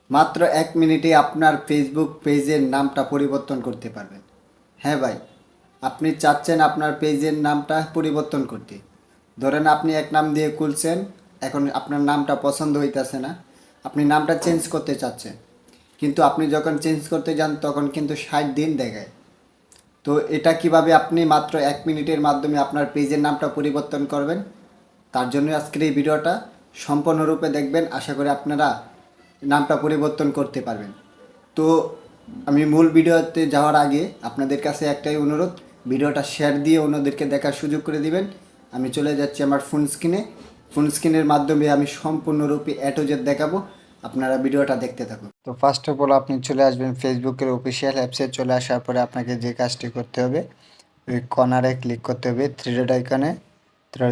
মাত্র 1 মিনিটে আপনার ফেসবুক পেজের নামটা পরিবর্তন করতে পারবেন। হ্যাঁ ভাই, আপনি চাচ্ছেন আপনার পেজের নামটা পরিবর্তন করতে। ধরেন আপনি এক নাম দিয়ে খুলছেন, এখন আপনার নামটা পছন্দ হইতাছে না, আপনি নামটা চেঞ্জ করতে চাচ্ছেন, কিন্তু আপনি যখন চেঞ্জ করতে যান তখন কিন্তু 60 দিন দেখায়। তো এটা কিভাবে আপনি মাত্র 1 মিনিটের মাধ্যমে আপনার পেজের নামটা পরিবর্তন করবেন, তার জন্য আজকের এই ভিডিওটা সম্পূর্ণরূপে দেখবেন। আশা করি আপনারা নামটা পরিবর্তন করতে পারবেন। তো আমি মূল ভিডিওতে যাওয়ার আগে আপনাদের কাছে একটাই অনুরোধ, ভিডিওটা শেয়ার দিয়ে অন্যদেরকে দেখার সুযোগ করে দিবেন। আমি চলে যাচ্ছি আমার ফোন স্ক্রিনের মাধ্যমে আমি সম্পূর্ণরূপে এ টু জেড দেখাবো। আপনারা ভিডিওটা দেখতে থাকুন। তো ফার্স্ট অফ অল আপনি চলে আসবেন ফেসবুকের অফিসিয়াল অ্যাপসে। চলে আসার পরে আপনাকে যে কাজটি করতে হবে, ওই কর্নারে ক্লিক করতে হবে, থ্রি ডট আইকনে।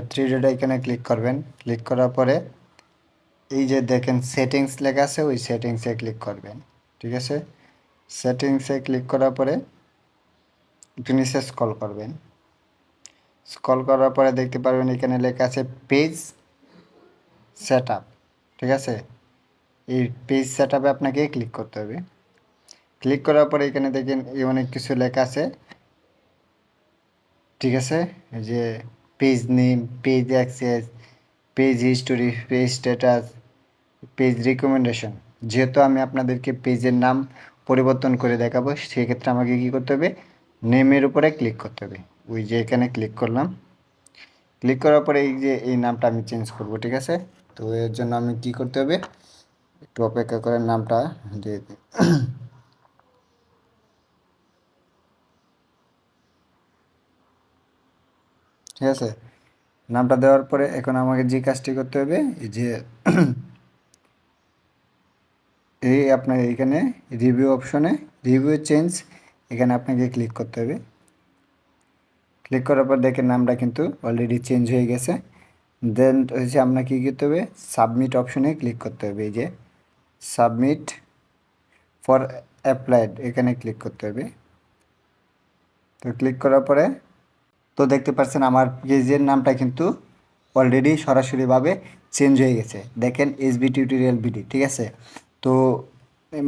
থ্রি ডট আইকনে ক্লিক করবেন। ক্লিক করার পরে এই যে দেখেন সেটিংস লেখা আছে, ওই সেটিংসে ক্লিক করবেন। ঠিক আছে, সেটিংসে ক্লিক করার পরে একটু নিচে স্ক্রল করবেন। স্ক্রল করার পরে দেখতে পারবেন এখানে লেখা আছে পেজ সেট আপ। ঠিক আছে, এই পেজ সেট আপে আপনাকে ক্লিক করতে হবে। ক্লিক করার পরে এখানে দেখেন এই অনেক কিছু লেখা আছে। ঠিক আছে, এই যে page name, page access, page history, page status, page recommendation. যেহেতু আমি আপনাদেরকে পেজের নাম পরিবর্তন করে দেখাবো, সেক্ষেত্রে আমাকে কী করতে হবে, নেমের উপরে ক্লিক করতে হবে। ওই যে এখানে ক্লিক করলাম। ক্লিক করার পরে এই যে এই নামটা আমি চেঞ্জ করব। ঠিক আছে, তো এর জন্য আমি কি করতে হবে, একটু অপেক্ষা করে নামটা দিয়ে দিই। ঠিক আছে, নামটা দেওয়ার পরে এখন আমাকে যে কাজটি করতে হবে, এই যে এই আপনার এইখানে রিভিউ অপশনে রিভিউ চেঞ্জ, এখানে আপনাকে ক্লিক করতে হবে। ক্লিক করার পর দেখেন নামটা কিন্তু অলরেডি চেঞ্জ হয়ে গেছে। দেন হচ্ছে আপনাকে কী করতে হবে, সাবমিট অপশনে ক্লিক করতে হবে। এই যে সাবমিট ফর অ্যাপ্লাইড, এখানে ক্লিক করতে হবে। তো ক্লিক করার পরে তো দেখতে পাচ্ছেন আমার পেজের নামটা কিন্তু অলরেডি সরাসরিভাবে চেঞ্জ হয়ে গেছে। দেখেন এসবি টিউটোরিয়াল বিডি। ঠিক আছে, তো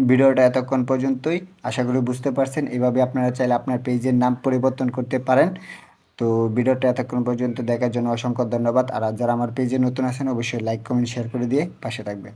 ভিডিওটা এতক্ষণ পর্যন্তই, আশা করি বুঝতে পারছেন। এভাবে আপনারা চাইলে আপনার পেজের নাম পরিবর্তন করতে পারেন। তো ভিডিওটা এতক্ষণ পর্যন্ত দেখার জন্য অসংখ্য ধন্যবাদ। আর যারা আমার পেজে নতুন আছেন অবশ্যই লাইক কমেন্ট শেয়ার করে দিয়ে পাশে থাকবেন।